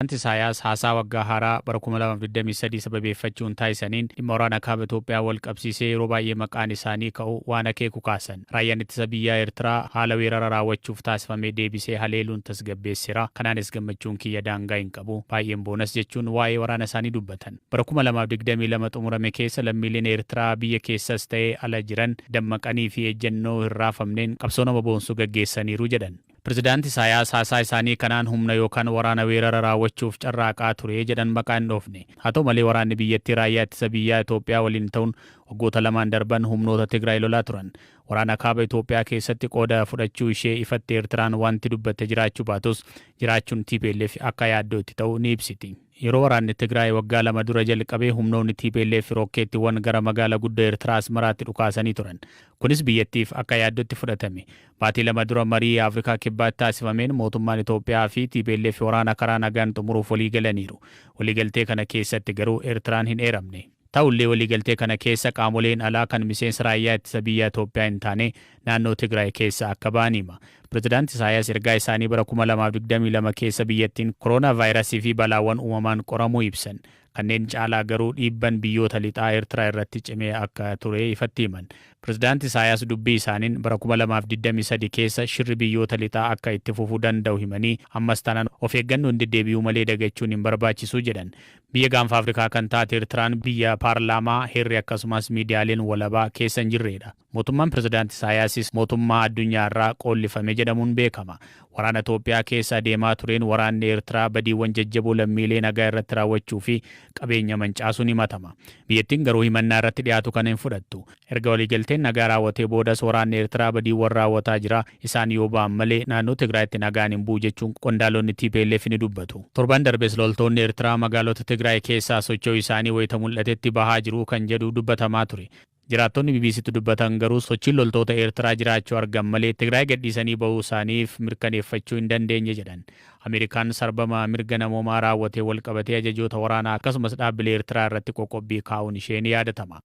Pirezidaanti Isaayyaas haasaa waggaa haaraa bara 2023 sababeeffachuun taasisaniin dhimma waraana kaaba Itoophiyaa wal qabsiisee yeroo baay'ee maqaan isaanii ka'u waan akeeku kaasan. Raayyaan ittisa biyyaa Eertiraa haala weerara raawwachuuf taasifamee deebisee haleeluun tasgabbeesseera. Kanaanis gammachuun kiyya daangaa hin qabu. Baay'een boonas jechuun waa'ee waraana isaanii dubbatan. Bara 2022 xumurame keessa lammiileen Eertiraa biyya keessas ta'ee ala jiran dammaqanii fi ejjennoo hin raafamneen qabsoo nama boonsuu gaggeessaniiru jedhan. Pirezidaanti Isaayyaas haasaa isaanii kanaan humna yookaan waraana weerara raawwachuuf carraaqaa ture jedhan maqaa hin dhoofne. Haa ta'u malee waraanni biyyattii raayyaa ittisa biyyaa Itoophiyaa waliin ta'uun waggoota lamaan darban humnoota Tigraay lolaa turan. Waraana kaaba Itoophiyaa keessatti qooda fudhachuu ishee ifatti Eertiraan wanti dubbatte jiraachuu baatus jiraachuun TPLF akka yaaddootti ta'uu ni ibsiti. Yeroo waraanni Tigraay waggaa lama dura jalqabee humnoonni TPLF rokkeettiiwwan gara magaalaa guddoo Eertiraa Asmaraatti dhukaasanii turan. Kunis biyyattiif akka yaaddootti fudhatame. Baatii lama dura marii Afrikaa kibbaatti taasifameen mootummaan Itoophiyaa fi TPLF waraana karaa nagaan xumuruuf walii galaniiru. Waliigaltee kana keessatti garuu Eertiraan hin eeramne. Ta'ullee waliigaltee kana keessa qaamoleen alaa kan miseensa raayyaa ittisa biyyaa Itoophiyaa hin taane naannoo Tigraay keessa akka ba'an hima. Pirezidaanti Isaayyaas ergaa isaanii bara 2022 keessa biyyattiin kooroonaa vaayirasii fi balaawwan uumamaan qoramuu ibsan. Kanneen caalaa garuu dhiibban biyyoota lixaa Eertiraa irratti cimee akka ture ifatti himan. Pirezidaanti Isaayyaas dubbii isaaniin bara 2023 keessa shirri biyyoota lixaa akka itti fufuu danda'u himanii ammas taanaan of eeggannoon deddeebi'uu malee dagachuun hin barbaachisu jedhan. Biyya gaanfa Afrikaa kan taate Eertiraan biyya paarlaamaa heerri akkasumas miidiyaaleen walabaa keessa hin jirredha. Mootummaan Pirezidaanti Isaayyaasis mootummaa addunyaa irraa qoollifame jedhamuun beekama. Waraana Itoophiyaa keessa deemaa tureen waraanni Eertiraa badiiwwan jajjaboo lammiilee nagaa irratti raawwachuu fi qabeenya mancaasuun himatama. Biyyattiin garuu himannaa irratti dhiyaatu kana hin fudhattu. Erga waliigalteen nagaa raawwatee boodas waraanni Eertiraa badiiwwan raawwataa jira. Isaan yoo ba'an malee naannoo Tigraayitti nagaan hin bu'u jechuun qondaalonni TPLF ni dubbatu. Torban darbes loltoonni Eertiraa magaalota Tigraay keessaa socho'uu isaanii wayita mul'atetti bahaa jiru kan jedhu dubbatamaa ture. Jiraattonni BBCtti dubbatan garuu sochiin loltoota Eertiraa jiraachuu argan malee Tigraay gadhiisanii bahuu isaaniif mirkaneeffachuu hin dandeenye jedhan. Ameerikaan sarbama mirga namoomaa raawwatee wal qabatee ajajoota waraanaa akkasumas dhaabbilee Eertiraa irratti qoqqobbii kaa'uun ishee ni yaadatama.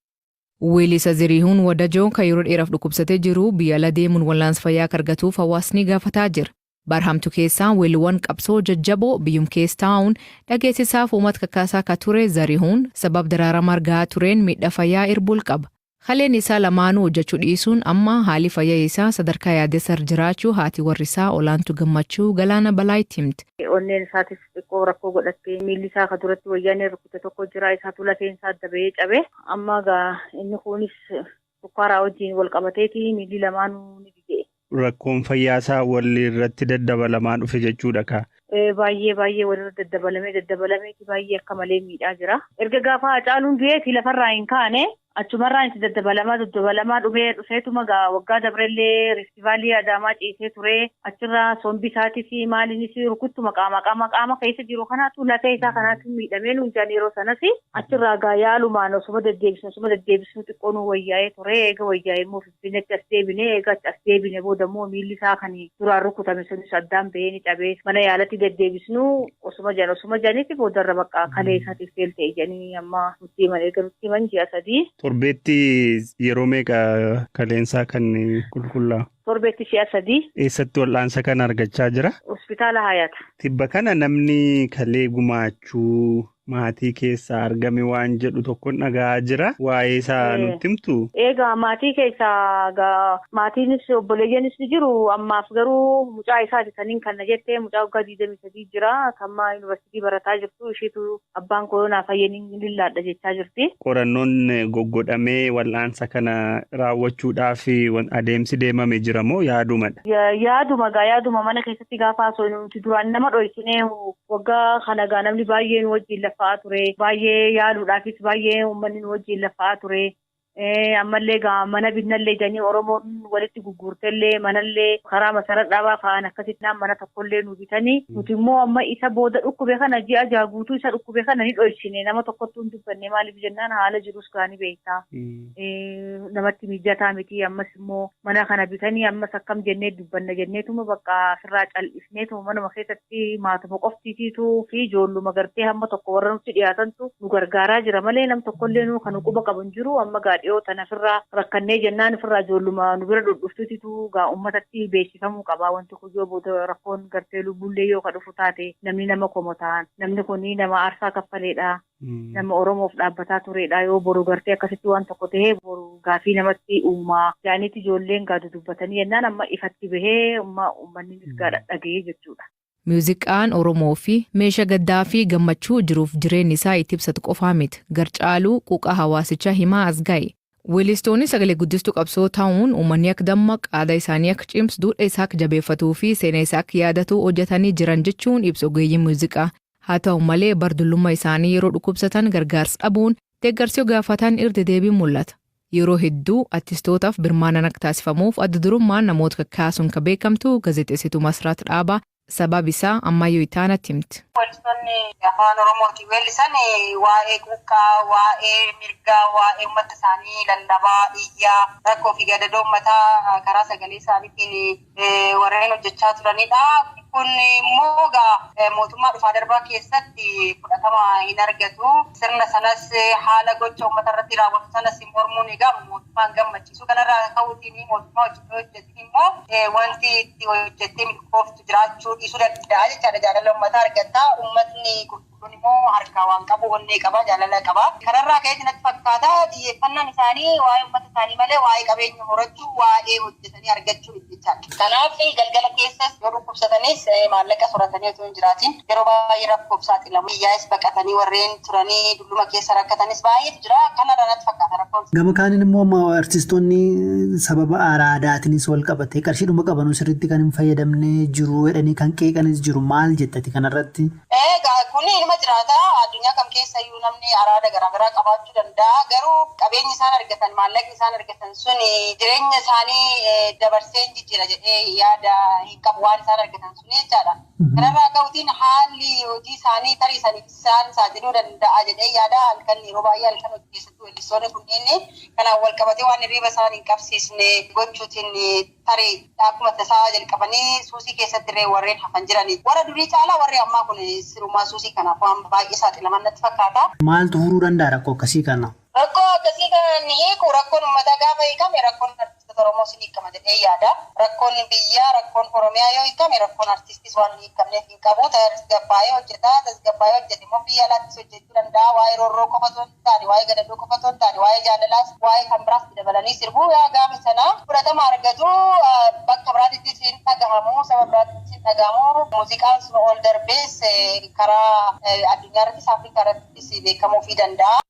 Weellisaa Zarihuun Wadajoo kan yeroo dheeraaf dhukkubsatee jiru biyya ala deemuun wallaansa fayyaa argatuuf hawaasni gaafataa jira. Barhamtu keessaa weelliwwan qabsoo jajjaboo biyyum keessa taa'uun dhageessisaaf uummata kakaasaa akka ture Zarihuun sabab daraarama argaa tureen miidhaa fayyaa irbul qaba. Haleen isaa lamaanuu hojjechuu dhiisuun amma haali fayyaa isaa sadarkaa yaadessar jiraachuu haati warri isaa olaantu gammachuu Galaana Balaayitti himte. Onneen isaatis xiqqoo rakkoo godhattee miilli isaa ka duratti wayyaanee rukkute tokko jira isaatu lafeen isaa adda bahee cabe. Amma gaa inni kunis sukkaaraa wajjin wal qabateeti miilli lamaanuu ni didee. Rakkoon fayyaa isaa walii irratti daddabalamaa dhufe jechuudha ka. Baay'ee walirra daddabalamee baay'ee akka malee miidhaa jira. Erga gaafa Hacaaluun du'eeti lafarraa hin kaane achumarraa itti daddabalamaa dhufeetuma gaa waggaa dabrellee reestivaalii Adaamaa ciisee ture achirraa sombi isaatis maaliinis rukuttuma qaama keessa jiru kanaatu lafee isaa kanaatu miidhamee nuunjaan yeroo sanas achirraa gaa yaalumaan osuma deddeebisnu xiqqoo nu wayyaa'ee ture eega wayyaa'ee immoo Finfinneetti as deebine boodammoo miilli isaa kan duraan rukutame sunis addaan bahee ni cabee mana yaalatti deddeebisnu osuma janitti boodarra bakka kalee isaatiif feeltee jedhanii amma nutti himan eega nutti himan ji'a 3. Torbeetti yeroo meeqa kaleensaa kan qulqullaa'u? Torbeetti si'a 3. Eessatti wal'aansa kan argachaa jira? Hospitaala Hayaat. Tibba kana namni kalee gumaachuu maatii keessaa argame waan jedhu tokko dhagaa jira. Waa'ee isaa nutti himtu? Egaa maatii keessaa maatiinis obboleeyyanis ni jiru. Ammaaf garuu mucaa isaati saniin kana jettee mucaa waggaa 23 jira. Kammaa yuunivarsiitii barataa jirtu. Ishiitu abbaan koronaa fayyanii lillaadha jechaa jirti. Qorannoon goggodhamee wal'aansa kana raawwachuudhaaf adeemsi deemame jira moo yaadumadha? Yaaduma mana keessatti gaafa osoo nuti duraan nama dho'isinee waggaa kana gaa namni baay'een wajjin lafaa ture. Baay'ee yaaluudhaafis baay'ee uummanni wajjin lafaa ture. Ammallee gaa mana binnallee jedhanii Oromoon walitti gurgurtellee manallee karaa masara dhaabaa fa'aan akkasitti mana tokkollee nu bitanii nuti immoo amma isa booda dhukkube kana ji'a jaaguutuu isa dhukkube kana ni dho'isine nama tokkottuu hin dubbanne maaliif jennaan haala jirus gaanii beektaa. Namatti mijataa miti ammas immoo mana kana bitanii ammas akkam jennee dubbanna jenneetuma bakka asirraa cal'isneetuma manuma keessatti maatuma qoftiitiitu fi ijoolluma gartee hamma tokko warra nutti dhiyaatantu nu gargaaraa jira malee nam tokkollee nu kan quba qabu hin jiru amma gaa dhiyoo tana firraa rakkannee jennaan firraa ijoolluma nu bira dhudhuftuutitu gaa uummatatti beeksifamuu qabaa wanti kun yoo booda rakkoon gartee lubbuullee yoo ka dhufu taate namni nama komotaan namni kun nama aarsaa kaffaleedha. Nama Oromoof dhaabbataa turedha yoo boru gartee akkasitti waan tokko tahee boru gaafii namatti uumaa jaanitti ijoolleen gaadu dubbatanii jennaan amma ifatti bahee uummanni gaadha dhaga'ee jechuudha. Muuziqaan Oromoo fi meeshaa gaddaa fi gammachuu jiruuf jireenya isaa itti ibsatu qofaa miti garcaaluu quuqaa hawaasichaa himaa as ga'e. Weellistoonni sagalee guddistuu qabsoo ta'uun uummanni akka dammaqu aadaa isaanii akka cimsu duudhaa isaa akka jabeeffatuu fi seenaa isaa akka yaadatu hojjetanii jiran jechuun ibsu ogeeyyiin muuziqaa. Haa ta'u malee bardullummaa isaanii yeroo dhukkubsatan gargaarsa dhabuun deeggarsa gaafatan irra deebiin mul'ata. Yeroo hedduu artistootaaf birmaanaan akka taasifamuuf adda durummaan namoota kakkaasuun kan beekamtu gaazexeessituu Masraat Dhaabaa sababa isaa ammayyuu itaanatti himti. Weellistoonni afaan Oromootiin weellisan waa'ee quuqqaa, waa'ee mirgaa, waa'ee uummata isaanii lallabaa, iyyaa, rakkoo fi gadadoo uummataa karaa sagalee isaaniitiin warreen hojjechaa turanidha. Kun immoo mootummaa dhufaa darbaa keessatti fudhatama hin argatu. Sirna sanas haala gocha uummata irratti raawwatu sanas mormuun egaa mootummaan gammachiisu. Kanarraa ka'uutiin mootummaa hojjetiin immoo wanti itti hojjettee milkooftu jiraachuu dhiisuu danda'a jechaadha. Jaalala uummataa argata. Uummatni gurguddoon immoo harkaa waan qabu, onnee qaba, jaalala qaba. Kanarraa ka'eetti natti fakkaata xiyyeeffannaan isaanii waa'ee uummata isaanii malee waa'ee qabeenya horachuu, waa'ee hojjetanii argachuu jechaadha. Kanaaf galgala keessas yoo dhukkubsatanis maallaqa soratanii otoo hin jiraatin yeroo baay'ee rakkoof saaxilamu. Biyyaas baqatanii warreen turanii dulluma keessa rakkatanis baay'eetu jira. Kanarraa natti fakkaata rakkoon. Gama kaaniin immoo artistoonni sababa aadaatiinis wal qabatee qarshiidhuma qabanuu sirriitti kan hin fayyadamne jiru jedhanii kan qeeqanis jiru maal jettati kanarratti? Kun ilma jiraata. Addunyaa kam keessayyuu namni araada garaagaraa qabaachuu danda'a. Garuu qabeenyi isaan argatan, maallaqni isaan argatan sun jireenya isaanii dabarsee jijjiira jedhee yaada hin qabu waan isaan argatan sun jechaadha. Kanarraa ka'uutiin haalli hojii isaanii tarii isaan saaxiluu danda'a jedhee yaada halkan yeroo baay'ee halkan hojii keessatti weellistoonni kunneen kanaan wal qabatee waan hirriiba isaan hin qabsiisne gochuutiin tarii akkuma tasaa jalqabanii suusii keessatti illee warreen hafan jiranii. Warra durii caalaa warri ammaa kun sirumaa suusii kanaaf waan baay'ee saaxilaman natti fakkaata. Maaltu furuu danda'a rakkoo akkasii kana? Rakkoo akkasii kana ni hiiku. Rakkoon uummataa gaafa hiikame rakkoon artistoota Oromoo sin hiikama jedhee yaada. Rakkoon biyyaa, rakkoon Oromiyaa yoo hiikame rakkoon artistis waan hiikamneef hin qabu. Tasgabbaa'ee hojjeta. Tasgabbaa'ee hojjete immoo biyya alaattis hojjechuu danda'a. Waa'ee roorroo qofa osoo hin taane, waa'ee gadadoo qofa osoo hin taane, waa'ee jaalalaas, waa'ee kan biraas dabalanii sirbuu gaafa sana fudhatama argatu. Bakka biraattis hin dhagahamu, saba biraattis hin dhagahamu. Muuziqaan sun ol darbees karaa addunyaa irrattis Afrikaa irrattis beekamuu fi danda'a.